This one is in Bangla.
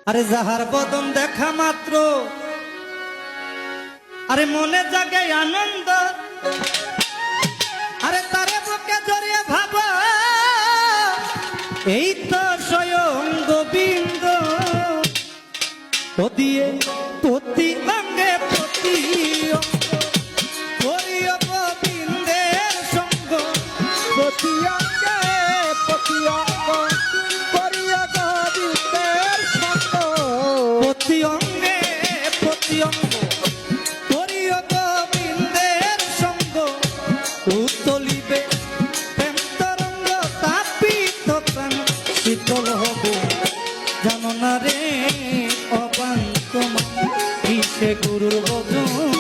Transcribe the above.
আরে যাহার বদন দেখা মাত্র আরে মনে জাগে আনন্দ, আরে তারে বুকে জড়িয়ে ভাবা এই তো স্বয়ং গোবিন্দ। ও দিয়ে প্রতি অঙ্গে প্রতি অঙ্গ করিও গোবিন্দের সঙ্গ, প্রতি অঙ্গে প্রতি অঙ্গ করিয়া গোবিন্দের সঙ্গ, প্রতি অঙ্গে প্রতি অঙ্গ করিও গোবিন্দের সঙ্গ। উতলিবে প্রেম তরঙ্গ তাপিত প্রাণ শীতল হবে জানো না রে অবান্ত কিসে গুরুর বচন